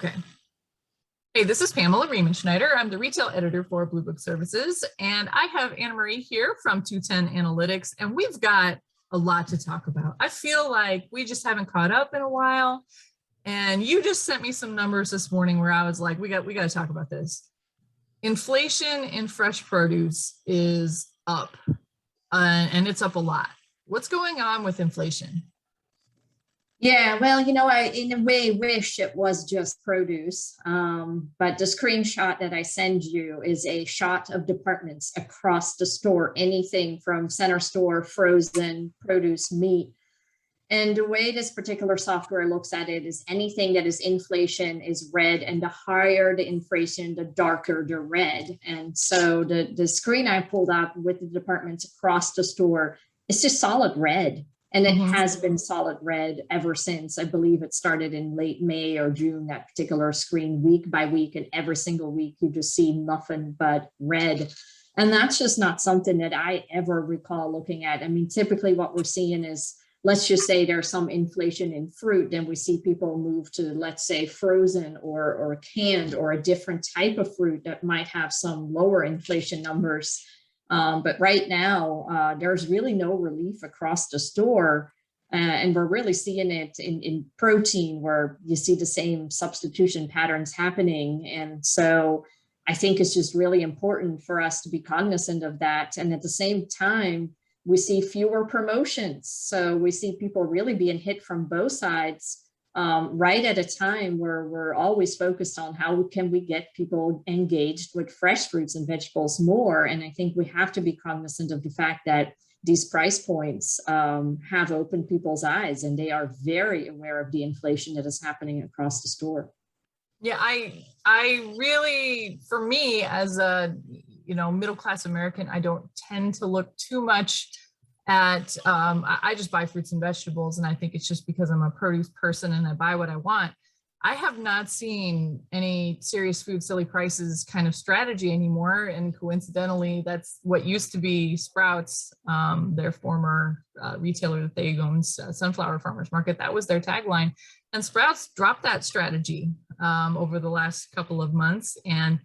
Okay. Hey, this is Pamela Riemenschneider. I'm the retail editor for Blue Book Services, and I have Anne-Marie here from 210 Analytics, and we've got a lot to talk about. I feel like we just haven't caught up in a while, and you just sent me some numbers this morning where I was like, we got to talk about this. Inflation in fresh produce is up, and it's up a lot. What's going on with inflation? Yeah, well, I in a way wish it was just produce, but the screenshot that I send you is a shot of departments across the store, anything from center store, frozen, produce, meat. And the way this particular software looks at it is anything that is inflation is red, and the higher the inflation, the darker the red. And so the screen I pulled up with the departments across the store is just solid red. And it has been solid red ever since. I believe it started in late May or June, that particular screen, week by week. And every single week, you just see nothing but red. And that's just not something that I ever recall looking at. I mean, typically what we're seeing is, let's just say there's some inflation in fruit, then we see people move to, let's say, frozen or canned or a different type of fruit that might have some lower inflation numbers. But right now, there's really no relief across the store. And we're really seeing it in protein, where you see the same substitution patterns happening. And so I think it's just really important for us to be cognizant of that. And at the same time, we see fewer promotions. So we see people really being hit from both sides. Right at a time where we're always focused on how can we get people engaged with fresh fruits and vegetables more. And I think we have to be cognizant of the fact that these price points have opened people's eyes, and they are very aware of the inflation that is happening across the store. Yeah, I really, for me as a middle-class American, I don't tend to look too much at, I just buy fruits and vegetables, and I think it's just because I'm a produce person and I buy what I want. I have not seen any serious food silly prices kind of strategy anymore. And coincidentally, that's what used to be Sprouts, their former retailer that they owned, Sunflower Farmers Market. That was their tagline. And Sprouts dropped that strategy over the last couple of months, and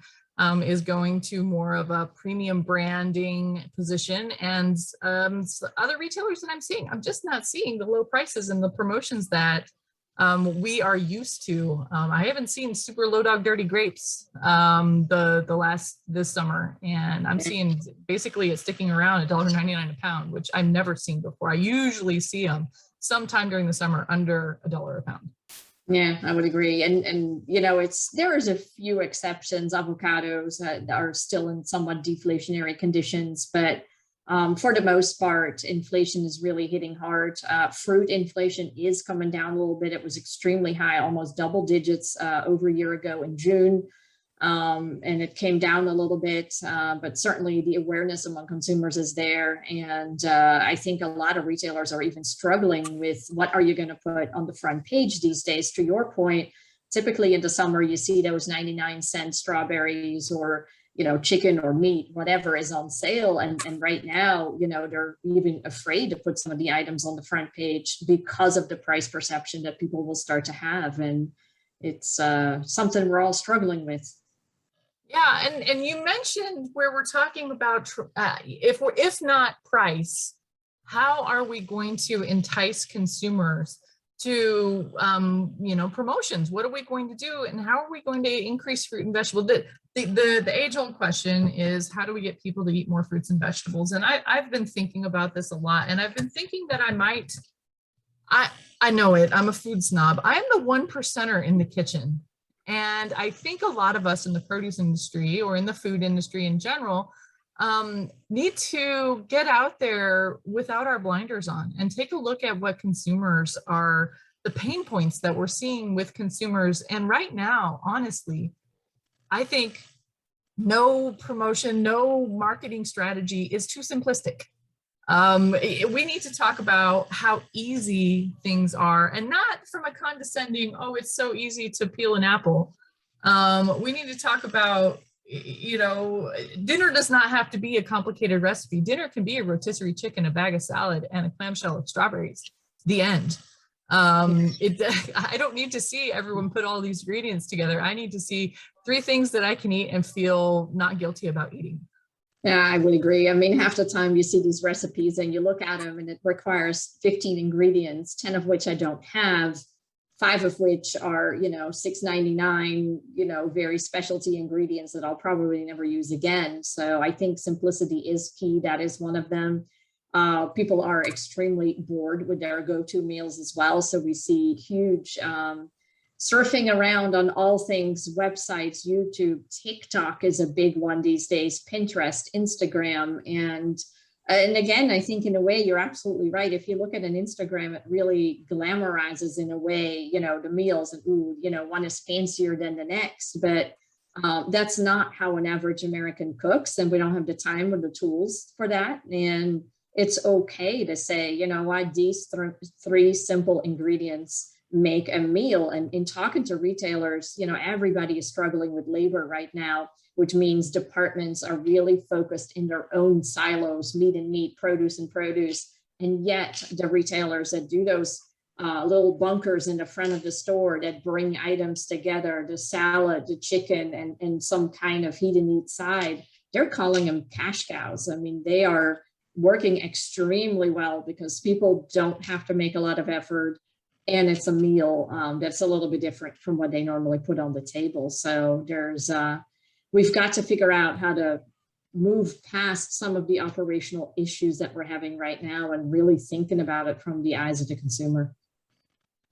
is going to more of a premium branding position. And other retailers that I'm seeing, I'm just not seeing the low prices and the promotions that we are used to. I haven't seen super low dog dirty grapes this summer, and I'm seeing basically it sticking around $1.99 a pound, which I've never seen before. I usually see them sometime during the summer under $1 a pound. Yeah, I would agree. And there is a few exceptions. Avocados that are still in somewhat deflationary conditions, but for the most part, inflation is really hitting hard. Fruit inflation is coming down a little bit. It was extremely high, almost double digits over a year ago in June. And it came down a little bit, but certainly the awareness among consumers is there. And I think a lot of retailers are even struggling with what are you going to put on the front page these days. To your point, typically in the summer, you see those 99-cent strawberries or, chicken or meat, whatever is on sale. And right now, they're even afraid to put some of the items on the front page because of the price perception that people will start to have. And it's something we're all struggling with. Yeah, and you mentioned where we're talking about if not price, how are we going to entice consumers to promotions? What are we going to do, and how are we going to increase fruit and vegetables? The age-old question is, how do we get people to eat more fruits and vegetables? And I've been thinking about this a lot, and I've been thinking that I know it, I'm a food snob. I'm the 1%er in the kitchen. And I think a lot of us in the produce industry or in the food industry in general need to get out there without our blinders on and take a look at what consumers are, the pain points that we're seeing with consumers. And right now, honestly, I think no promotion, no marketing strategy is too simplistic. We need to talk about how easy things are, and not from a condescending, oh, it's so easy to peel an apple. We need to talk about, dinner does not have to be a complicated recipe. Dinner can be a rotisserie chicken, a bag of salad, and a clamshell of strawberries. The end. I don't need to see everyone put all these ingredients together. I need to see 3 things that I can eat and feel not guilty about eating. Yeah, I would agree. I mean, half the time you see these recipes and you look at them and it requires 15 ingredients, 10 of which I don't have, 5 of which are, $6.99, very specialty ingredients that I'll probably never use again. So I think simplicity is key. That is one of them. People are extremely bored with their go-to meals as well. So we see huge surfing around on all things, websites, YouTube, TikTok is a big one these days, Pinterest, Instagram. And again, I think in a way, you're absolutely right. If you look at an Instagram, it really glamorizes in a way, the meals and, ooh, one is fancier than the next, but that's not how an average American cooks. And we don't have the time or the tools for that. And it's okay to say, what, these 3 simple ingredients make a meal. And in talking to retailers, everybody is struggling with labor right now, which means departments are really focused in their own silos, meat and meat, produce and produce. And yet the retailers that do those little bunkers in the front of the store that bring items together, the salad, the chicken, and some kind of heat and eat side, they're calling them cash cows. I mean, they are working extremely well because people don't have to make a lot of effort. And it's a meal that's a little bit different from what they normally put on the table. So we've got to figure out how to move past some of the operational issues that we're having right now and really thinking about it from the eyes of the consumer.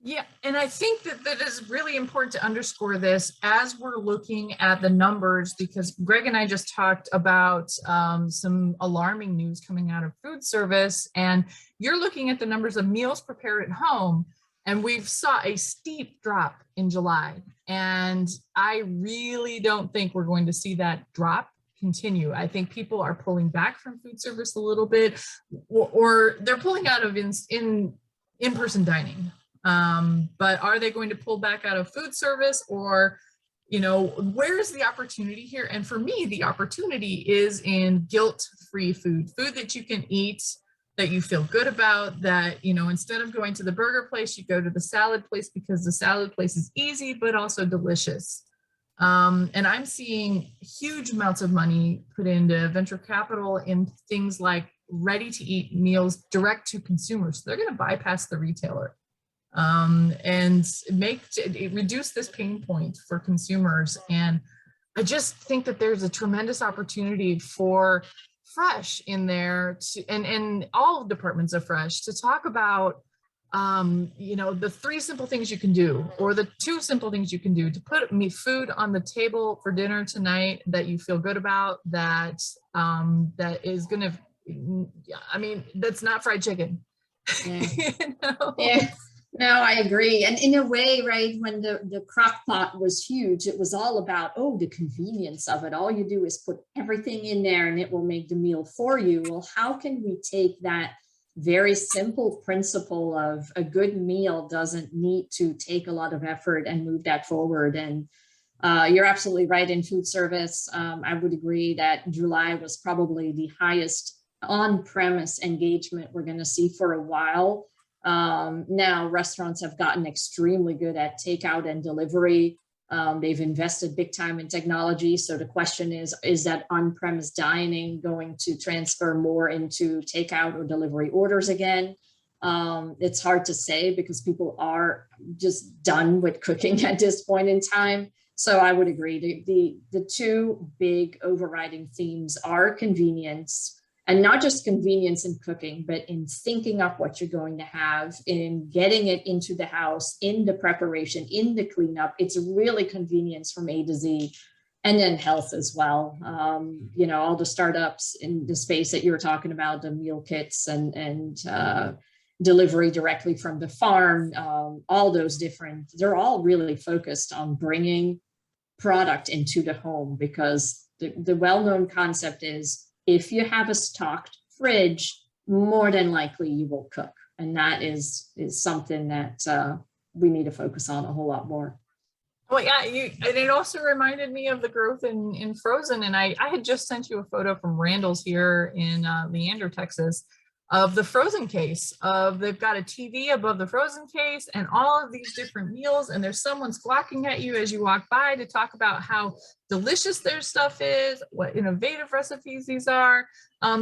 Yeah, and I think that is really important to underscore this as we're looking at the numbers, because Greg and I just talked about some alarming news coming out of food service, and you're looking at the numbers of meals prepared at home. And we've saw a steep drop in July. And I really don't think we're going to see that drop continue. I think people are pulling back from food service a little bit, or they're pulling out of in-person dining. But are they going to pull back out of food service, or, where's the opportunity here? And for me, the opportunity is in guilt-free food that you can eat, that you feel good about, that, instead of going to the burger place, you go to the salad place because the salad place is easy, but also delicious. And I'm seeing huge amounts of money put into venture capital in things like ready to eat meals direct to consumers. So they're going to bypass the retailer and reduce this pain point for consumers. And I just think that there's a tremendous opportunity for Fresh in there and all departments of Fresh to talk about the 3 simple things you can do, or the 2 simple things you can do to put food on the table for dinner tonight that you feel good about, that is gonna, that's not fried chicken. Yeah. Yeah. No, I agree. And in a way, right, when the crock pot was huge, it was all about, the convenience of it. All you do is put everything in there and it will make the meal for you. Well, how can we take that very simple principle of a good meal doesn't need to take a lot of effort and move that forward? And you're absolutely right. In food service, I would agree that July was probably the highest on-premise engagement we're going to see for a while. Now restaurants have gotten extremely good at takeout and delivery. They've invested big time in technology. So the question is that on-premise dining going to transfer more into takeout or delivery orders again? It's hard to say because people are just done with cooking at this point in time. So I would agree. The 2 big overriding themes are convenience. And not just convenience in cooking, but in thinking up what you're going to have, in getting it into the house, in the preparation, in the cleanup. It's really convenience from A to Z. And then health as well. All the startups in the space that you were talking about, the meal kits and delivery directly from the farm, all those they're all really focused on bringing product into the home, because the well-known concept is, if you have a stocked fridge, more than likely you will cook. And that is something that we need to focus on a whole lot more. Well, yeah, and it also reminded me of the growth in frozen. And I had just sent you a photo from Randall's here in Leander, Texas, of the frozen case. They've got a TV above the frozen case and all of these different meals, and there's someone squawking at you as you walk by to talk about how delicious their stuff is, what innovative recipes these are.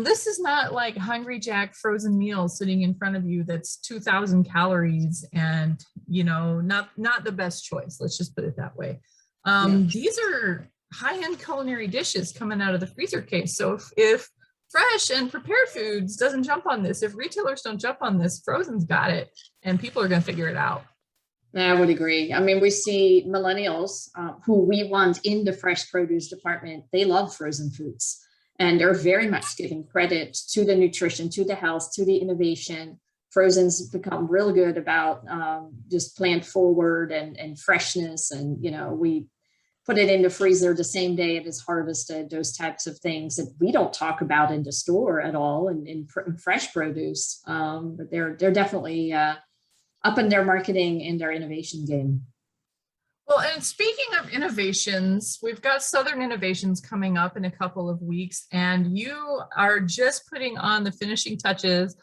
This is not like Hungry Jack frozen meals sitting in front of you that's 2,000 calories and, you know, not the best choice. Let's just put it that way. These are high-end culinary dishes coming out of the freezer case. So if fresh and prepared foods doesn't jump on this, if retailers don't jump on this, frozen's got it, and people are going to figure it out. I would agree. I mean, we see millennials who we want in the fresh produce department. They love frozen foods, and they're very much giving credit to the nutrition, to the health, to the innovation. Frozen's become real good about just plant forward and freshness. And, you know, we put it in the freezer the same day it is harvested, those types of things that we don't talk about in the store at all in fresh produce. But they're definitely up in their marketing and their innovation game. Well, and speaking of innovations, we've got Southern Innovations coming up in a couple of weeks, and you are just putting on the finishing touches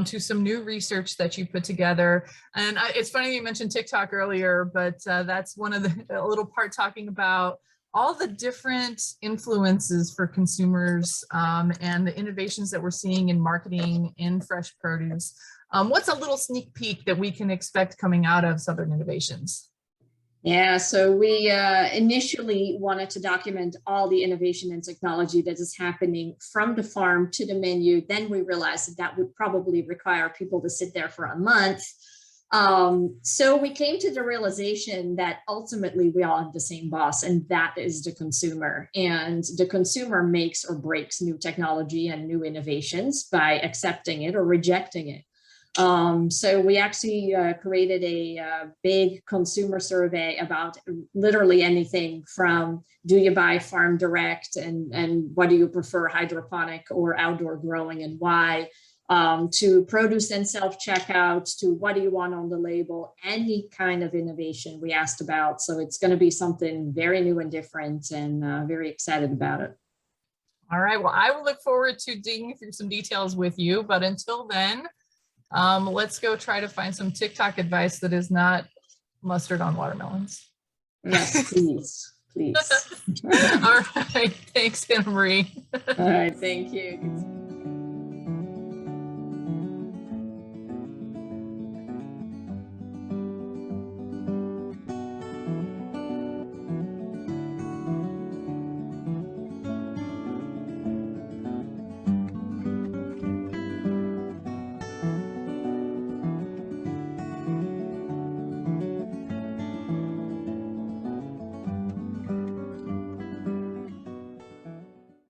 to some new research that you put together. And it's funny you mentioned TikTok earlier, but that's one of a little part talking about all the different influences for consumers and the innovations that we're seeing in marketing in fresh produce. What's a little sneak peek that we can expect coming out of Southern Innovations? Yeah, so we initially wanted to document all the innovation and technology that is happening from the farm to the menu. Then we realized that that would probably require people to sit there for a month. So we came to the realization that ultimately we all have the same boss, and that is the consumer. And the consumer makes or breaks new technology and new innovations by accepting it or rejecting it. So we actually created a big consumer survey about literally anything from do you buy farm direct and what do you prefer, hydroponic or outdoor growing and why, to produce and self-checkout, to what do you want on the label, any kind of innovation we asked about. So it's going to be something very new and different, and very excited about it. All right, well, I will look forward to digging through some details with you, but until then, let's go try to find some TikTok advice that is not mustard on watermelons. Yes, please, please. All right. Thanks, Anne-Marie. All right. Thank you.